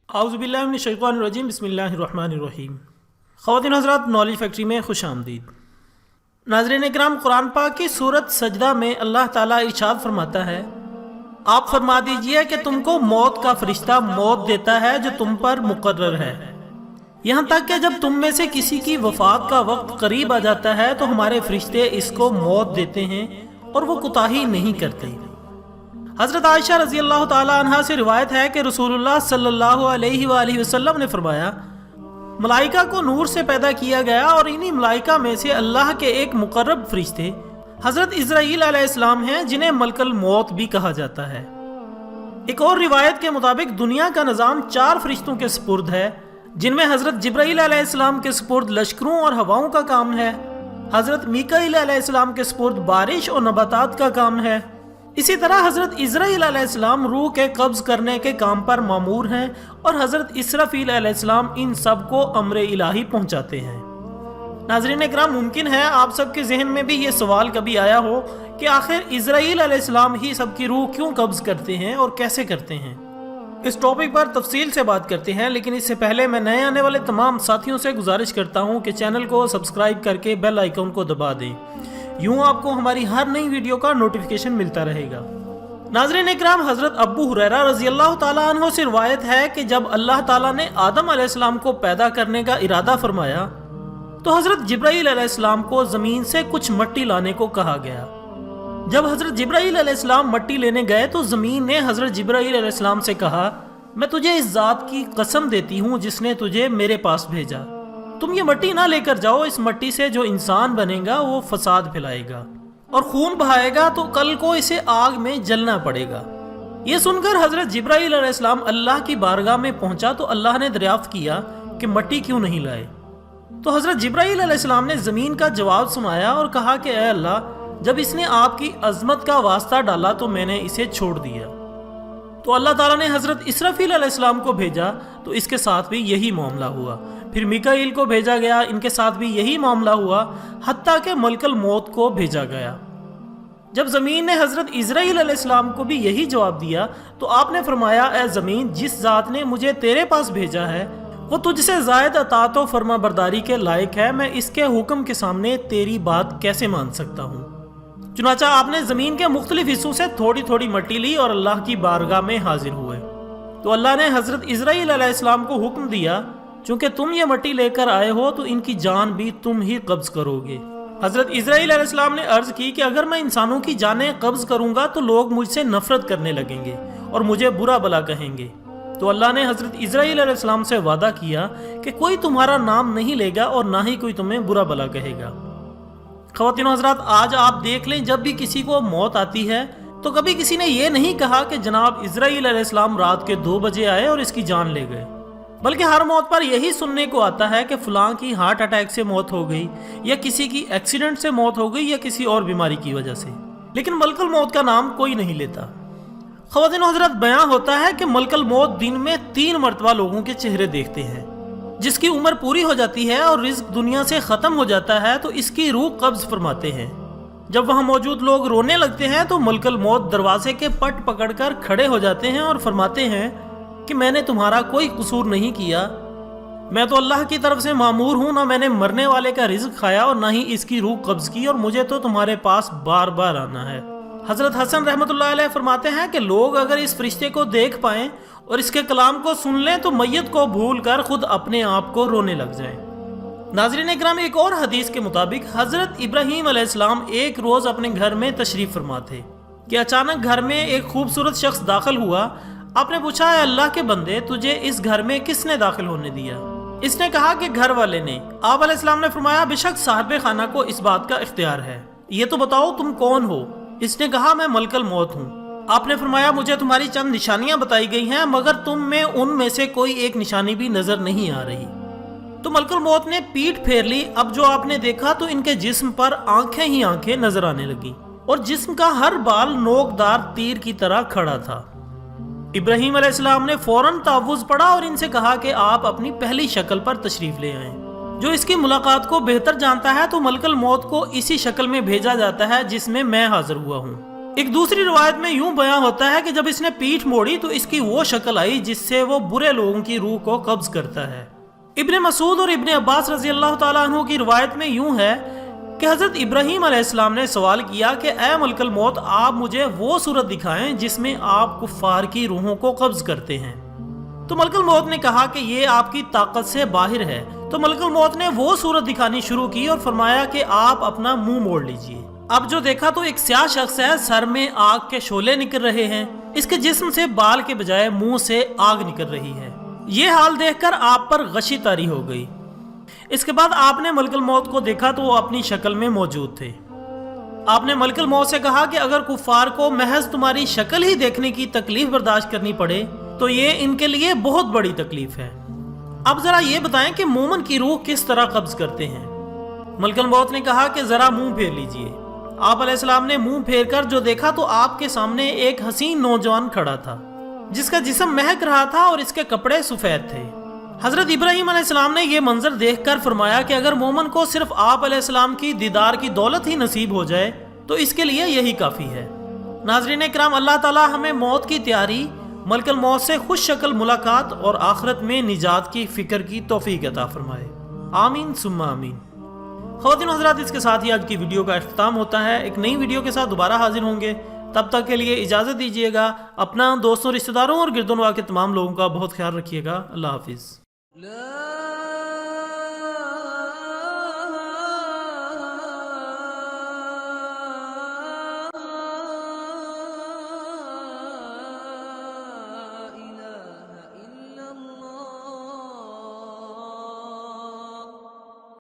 اعوذ باللہ من الشیطان الرجیم، بسم اللہ الرحمن الرحیم۔ خواتین حضرات، نالج فیکٹری میں خوش آمدید۔ ناظرین اکرام، قرآن پاک کی سورت سجدہ میں اللہ تعالیٰ ارشاد فرماتا ہے، آپ فرما دیجئے کہ تم کو موت کا فرشتہ موت دیتا ہے جو تم پر مقرر ہے، یہاں تک کہ جب تم میں سے کسی کی وفات کا وقت قریب آ جاتا ہے تو ہمارے فرشتے اس کو موت دیتے ہیں اور وہ کوتاہی نہیں کرتے۔ حضرت عائشہ رضی اللہ تعالی عنہا سے روایت ہے کہ رسول اللہ صلی اللہ علیہ وآلہ وسلم نے فرمایا، ملائکہ کو نور سے پیدا کیا گیا اور انہی ملائکہ میں سے اللہ کے ایک مقرب فرشتے حضرت اسرائیل علیہ السلام ہیں، جنہیں ملک الموت بھی کہا جاتا ہے۔ ایک اور روایت کے مطابق دنیا کا نظام 4 فرشتوں کے سپرد ہے، جن میں حضرت جبرائیل علیہ السلام کے سپرد لشکروں اور ہواؤں کا کام ہے، حضرت میکائیل علیہ السلام کے سپرد بارش اور نباتات کا کام ہے، اسی طرح حضرت اسرائیل علیہ السلام روح کے قبض کرنے کے کام پر مامور ہیں، اور حضرت اسرافیل علیہ السلام ان سب کو امر الہی پہنچاتے ہیں۔ ناظرین اکرام، ممکن ہے آپ سب کے ذہن میں بھی یہ سوال کبھی آیا ہو کہ آخر اسرائیل علیہ السلام ہی سب کی روح کیوں قبض کرتے ہیں اور کیسے کرتے ہیں؟ اس ٹاپک پر تفصیل سے بات کرتے ہیں، لیکن اس سے پہلے میں نئے آنے والے تمام ساتھیوں سے گزارش کرتا ہوں کہ چینل کو سبسکرائب کر کے بیل آئیکن کو دبا دیں، یوں آپ کو ہماری ہر نئی ویڈیو کا نوٹیفیکیشن ملتا رہے گا۔ ناظرین اکرام، حضرت ابو ہریرہ رضی اللہ تعالیٰ عنہ سے روایت ہے کہ جب اللہ تعالیٰ نے آدم علیہ السلام کو پیدا کرنے کا ارادہ فرمایا تو حضرت جبرائیل علیہ السلام کو زمین سے کچھ مٹی لانے کو کہا گیا۔ جب حضرت جبرائیل علیہ السلام مٹی لینے گئے تو زمین نے حضرت جبرائیل علیہ السلام سے کہا، میں تجھے اس ذات کی قسم دیتی ہوں جس نے تجھے میرے پاس بھیجا، تم یہ مٹی نہ لے کر جاؤ، اس مٹی سے جو انسان بنے گا وہ فساد پھیلائے گا اور خون بہائے گا تو کل کو اسے آگ میں جلنا پڑے گا۔ یہ سن کر حضرت جبرائیل علیہ السلام اللہ کی بارگاہ میں پہنچا تو اللہ نے دریافت کیا کہ مٹی کیوں نہیں لائے؟ تو حضرت جبرائیل علیہ السلام نے زمین کا جواب سنایا اور کہا کہ اے اللہ، جب اس نے آپ کی عظمت کا واسطہ ڈالا تو میں نے اسے چھوڑ دیا۔ تو اللہ تعالیٰ نے حضرت اسرافیل علیہ السلام کو بھیجا تو اس کے ساتھ بھی یہی معاملہ ہوا، پھر میکائیل کو بھیجا گیا، ان کے ساتھ بھی یہی معاملہ ہوا، حتیٰ کہ ملک الموت کو بھیجا گیا۔ جب زمین نے حضرت اسرائیل علیہ السلام کو بھی یہی جواب دیا تو آپ نے فرمایا، اے زمین، جس ذات نے مجھے تیرے پاس بھیجا ہے وہ تجھ سے زائد اطاعت و فرما برداری کے لائق ہے، میں اس کے حکم کے سامنے تیری بات کیسے مان سکتا ہوں؟ چنانچہ آپ نے زمین کے مختلف حصوں سے تھوڑی تھوڑی مٹی لی اور اللہ کی بارگاہ میں حاضر ہوئے تو اللہ نے حضرت اسرائیل علیہ السلام کو حکم دیا، چونکہ تم یہ مٹی لے کر آئے ہو تو ان کی جان بھی تم ہی قبض کرو گے۔ حضرت اسرائیل علیہ السلام نے عرض کی کہ اگر میں انسانوں کی جانیں قبض کروں گا تو لوگ مجھ سے نفرت کرنے لگیں گے اور مجھے برا بھلا کہیں گے۔ تو اللہ نے حضرت اسرائیل علیہ السلام سے وعدہ کیا کہ کوئی تمہارا نام نہیں لے گا اور نہ ہی کوئی تمہیں برا بھلا کہے گا۔ خواتین و حضرات، آج آپ دیکھ لیں، جب بھی کسی کو موت آتی ہے تو کبھی کسی نے یہ نہیں کہا کہ جناب اسرائیل علیہ السلام رات کے 2 بجے آئے اور اس کی جان لے گئے، بلکہ ہر موت پر یہی سننے کو آتا ہے کہ فلاں کی ہارٹ اٹیک سے موت ہو گئی، یا کسی کی ایکسیڈنٹ سے موت ہو گئی، یا کسی اور بیماری کی وجہ سے، لیکن ملک الموت کا نام کوئی نہیں لیتا۔ خواتین و حضرات، بیان ہوتا ہے کہ ملک الموت دن میں 3 مرتبہ لوگوں کے چہرے دیکھتے ہیں۔ جس کی عمر پوری ہو جاتی ہے اور رزق دنیا سے ختم ہو جاتا ہے تو اس کی روح قبض فرماتے ہیں۔ جب وہاں موجود لوگ رونے لگتے ہیں تو ملک الموت دروازے کے پٹ پکڑ کر کھڑے ہو جاتے ہیں اور فرماتے ہیں کہ میں نے تمہارا کوئی قصور نہیں کیا، میں تو اللہ کی طرف سے مامور ہوں، نہ میں نے مرنے والے کا رزق کھایا اور نہ ہی اس کی روح قبض کی، اور مجھے تو تمہارے پاس بار بار آنا ہے۔ حضرت حسن رحمۃ اللہ علیہ فرماتے ہیں کہ لوگ اگر اس فرشتے کو دیکھ پائیں اور اس کے کلام کو سن لیں تو میت کو بھول کر خود اپنے آپ کو رونے لگ جائیں۔ ناظرین اکرام، ایک اور حدیث کے مطابق حضرت ابراہیم علیہ السلام ایک روز اپنے گھر میں تشریف فرما تھے کہ اچانک گھر میں ایک خوبصورت شخص داخل ہوا۔ آپ نے پوچھا، اے اللہ کے بندے، تجھے اس گھر میں کس نے داخل ہونے دیا؟ اس نے کہا کہ گھر والے نے۔ آپ علیہ السلام نے فرمایا، بے شک صاحب خانہ کو اس بات کا اختیار ہے، یہ تو بتاؤ تم کون ہو؟ اس نے کہا، میں ملک الموت ہوں۔ آپ نے فرمایا، مجھے تمہاری چند نشانیاں بتائی گئی ہیں مگر تم میں ان میں سے کوئی ایک نشانی بھی نظر نہیں آ رہی۔ تو ملک الموت نے پیٹھ پھیر لی۔ اب جو آپ نے دیکھا تو ان کے جسم پر آنکھیں ہی آنکھیں نظر آنے لگی اور جسم کا ہر بال نوکدار تیر کی طرح کھڑا تھا۔ ابراہیم علیہ السلام نے فوراً تعوذ پڑھا اور ان سے کہا کہ آپ اپنی پہلی شکل پر تشریف لے آئیں۔ جو اس کی ملاقات کو بہتر جانتا ہے تو ملک الموت کو اسی شکل میں بھیجا جاتا ہے جس میں میں حاضر ہوا ہوں۔ ایک دوسری روایت میں یوں بیان ہوتا ہے کہ جب اس نے پیٹھ موڑی تو اس کی وہ شکل آئی جس سے وہ برے لوگوں کی روح کو قبض کرتا ہے۔ ابن مسعود اور ابن عباس رضی اللہ تعالیٰ عنہ کی روایت میں یوں ہے کہ حضرت ابراہیم علیہ السلام نے سوال کیا کہ اے ملک الموت، آپ مجھے وہ صورت دکھائیں جس میں آپ کفار کی روحوں کو قبض کرتے ہیں۔ تو ملک الموت نے کہا کہ یہ آپ کی طاقت سے باہر ہے۔ تو ملک الموت نے وہ صورت دکھانی شروع کی اور فرمایا کہ آپ اپنا منہ موڑ لیجئے۔ اب جو دیکھا تو ایک سیاہ شخص ہے، سر میں آگ کے شعلے نکل رہے ہیں، اس کے جسم سے بال کے بجائے منہ سے آگ نکل رہی ہے۔ یہ حال دیکھ کر آپ پر غشی طاری ہو گئی۔ اس کے بعد آپ نے ملک الموت کو دیکھا تو وہ اپنی شکل میں موجود تھے۔ آپ نے ملک الموت سے کہا کہ اگر کفار کو محض تمہاری شکل ہی دیکھنے کی تکلیف برداشت کرنی پڑے تو یہ ان کے لیے بہت بڑی تکلیف ہے۔ اب ذرا یہ بتائیں کہ مومن کی روح کس طرح قبض کرتے ہیں؟ ملک الموت نے کہا کہ ذرا منہ پھیر لیجئے۔ آپ علیہ السلام نے منہ پھیر کر جو دیکھا تو آپ کے سامنے ایک حسین نوجوان کھڑا تھا جس کا جسم مہک رہا تھا اور اس کے کپڑے سفید تھے۔ حضرت ابراہیم علیہ السلام نے یہ منظر دیکھ کر فرمایا کہ اگر مومن کو صرف آپ علیہ السلام کی دیدار کی دولت ہی نصیب ہو جائے تو اس کے لیے یہی کافی ہے۔ ناظرین کرام، اللہ تعالی ہمیں موت کی تیاری، ملک الموت سے خوش شکل ملاقات اور آخرت میں نجات کی فکر کی توفیق عطا فرمائے۔ آمین ثم آمین۔ خواتین حضرات، اس کے ساتھ ہی آج کی ویڈیو کا اختتام ہوتا ہے۔ ایک نئی ویڈیو کے ساتھ دوبارہ حاضر ہوں گے، تب تک کے لیے اجازت دیجیے گا۔ اپنا، دوستوں، رشتہ داروں اور گرد و نواح کے تمام لوگوں کا بہت خیال رکھیے گا۔ اللہ حافظ۔